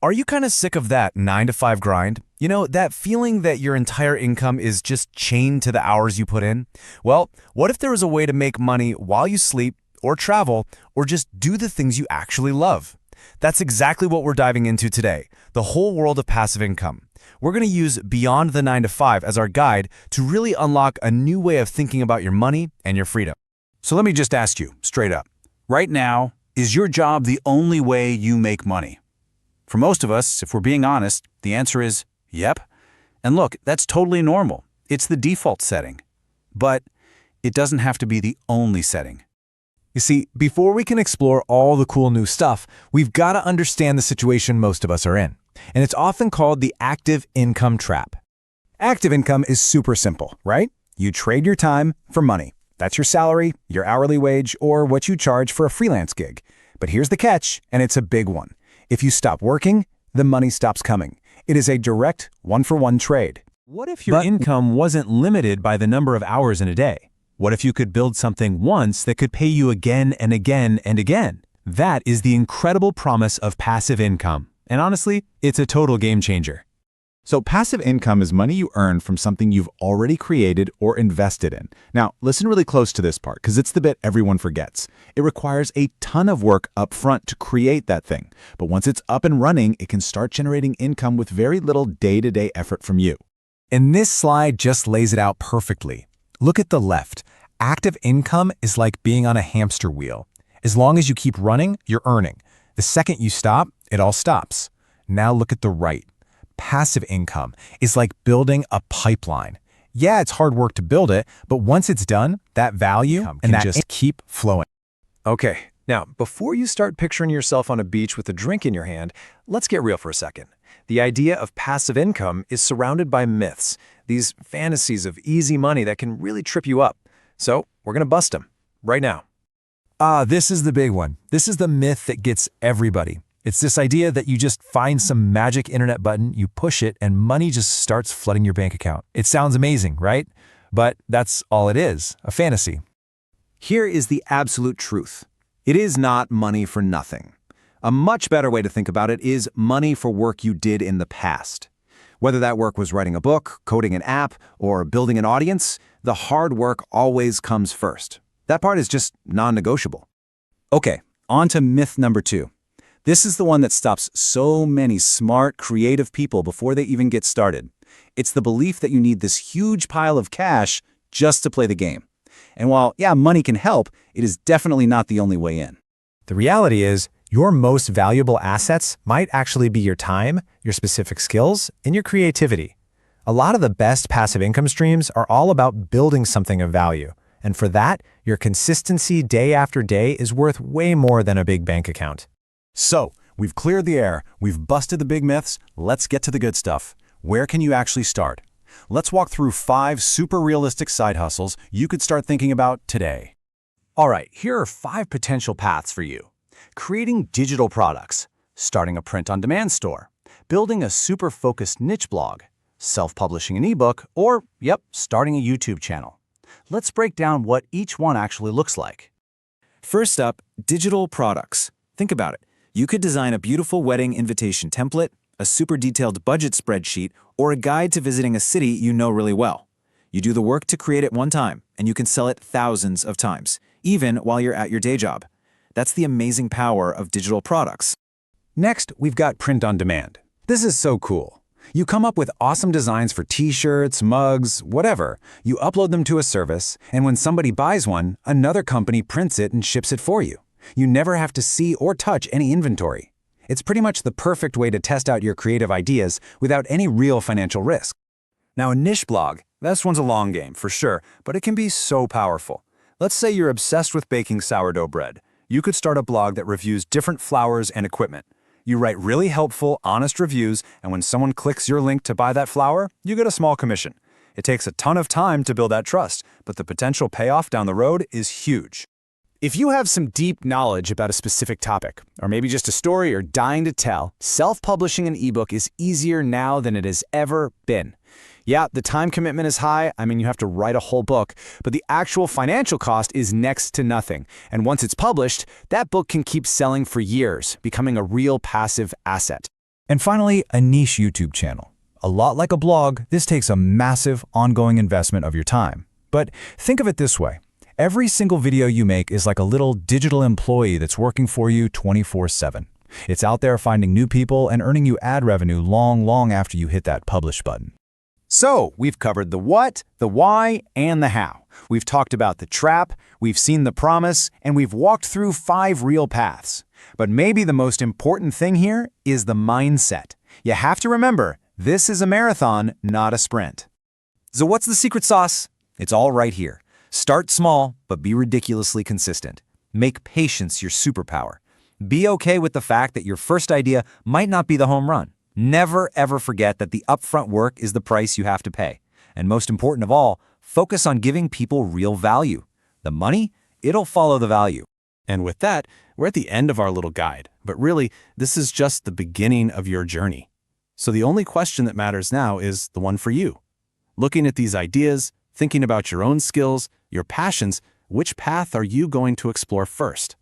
Are you kind of sick of that 9 to 5 grind? You know, that feeling that your entire income is just chained to the hours you put in? Well, what if there was a way to make money while you sleep, or travel, or just do the things you actually love? That's exactly what we're diving into today, the whole world of passive income. We're going to use Beyond the 9 to 5 as our guide to really unlock a new way of thinking about your money and your freedom. So let me just ask you, straight up. Right now, is your job the only way you make money? For most of us, if we're being honest, the answer is yep. And look, that's totally normal. It's the default setting. But it doesn't have to be the only setting. You see, before we can explore all the cool new stuff, we've got to understand the situation most of us are in. And it's often called the active income trap. Active income is super simple, right? You trade your time for money. That's your salary, your hourly wage, or what you charge for a freelance gig. But here's the catch, and it's a big one. If you stop working, the money stops coming. It is a direct one-for-one trade. What if your income wasn't limited by the number of hours in a day? What if you could build something once that could pay you again and again and again? That is the incredible promise of passive income. And honestly, it's a total game changer. So passive income is money you earn from something you've already created or invested in. Now, listen really close to this part because it's the bit everyone forgets. It requires a ton of work up front to create that thing. But once it's up and running, it can start generating income with very little day-to-day effort from you. And this slide just lays it out perfectly. Look at the left. Active income is like being on a hamster wheel. As long as you keep running, you're earning. The second you stop, it all stops. Now look at the right. Passive income is like building a pipeline. Yeah, it's hard work to build it, but once it's done, that value can just keep flowing. Okay, now before you start picturing yourself on a beach with a drink in your hand, let's get real for a second. The idea of passive income is surrounded by myths, these fantasies of easy money that can really trip you up. So we're going to bust them right now. This is the big one. This is the myth that gets everybody. It's this idea that you just find some magic internet button, you push it, and money just starts flooding your bank account. It sounds amazing, right? But that's all it is, a fantasy. Here is the absolute truth. It is not money for nothing. A much better way to think about it is money for work you did in the past. Whether that work was writing a book, coding an app, or building an audience, the hard work always comes first. That part is just non-negotiable. Okay, on to myth number 2. This is the one that stops so many smart, creative people before they even get started. It's the belief that you need this huge pile of cash just to play the game. And while, yeah, money can help, it is definitely not the only way in. The reality is, your most valuable assets might actually be your time, your specific skills, and your creativity. A lot of the best passive income streams are all about building something of value. And for that, your consistency day after day is worth way more than a big bank account. So, we've cleared the air, we've busted the big myths, let's get to the good stuff. Where can you actually start? Let's walk through 5 super realistic side hustles you could start thinking about today. All right, here are 5 potential paths for you. Creating digital products, starting a print-on-demand store, building a super focused niche blog, self-publishing an ebook, or, starting a YouTube channel. Let's break down what each one actually looks like. First up, digital products. Think about it. You could design a beautiful wedding invitation template, a super detailed budget spreadsheet, or a guide to visiting a city you know really well. You do the work to create it one time, and you can sell it thousands of times, even while you're at your day job. That's the amazing power of digital products. Next, we've got print on demand. This is so cool. You come up with awesome designs for t-shirts, mugs, whatever. You upload them to a service, and when somebody buys one, another company prints it and ships it for you. You never have to see or touch any inventory. It's pretty much the perfect way to test out your creative ideas without any real financial risk. Now, a niche blog, this one's a long game for sure, but it can be so powerful. Let's say you're obsessed with baking sourdough bread. You could start a blog that reviews different flours and equipment. You write really helpful, honest reviews, and when someone clicks your link to buy that flour, you get a small commission. It takes a ton of time to build that trust, but the potential payoff down the road is huge. If you have some deep knowledge about a specific topic, or maybe just a story you're dying to tell, self-publishing an ebook is easier now than it has ever been. Yeah, the time commitment is high. I mean, you have to write a whole book, but the actual financial cost is next to nothing. And once it's published, that book can keep selling for years, becoming a real passive asset. And finally, a niche YouTube channel. A lot like a blog, this takes a massive, ongoing investment of your time. But think of it this way. Every single video you make is like a little digital employee that's working for you 24/7. It's out there finding new people and earning you ad revenue long after you hit that publish button. So, we've covered the what, the why, and the how. We've talked about the trap, we've seen the promise, and we've walked through 5 real paths. But maybe the most important thing here is the mindset. You have to remember, this is a marathon, not a sprint. So what's the secret sauce? It's all right here. Start small, but be ridiculously consistent. Make patience your superpower. Be okay with the fact that your first idea might not be the home run. Never, ever forget that the upfront work is the price you have to pay. And most important of all, focus on giving people real value. The money, it'll follow the value. And with that, we're at the end of our little guide. But really, this is just the beginning of your journey. So the only question that matters now is the one for you. Looking at these ideas, thinking about your own skills, your passions, which path are you going to explore first?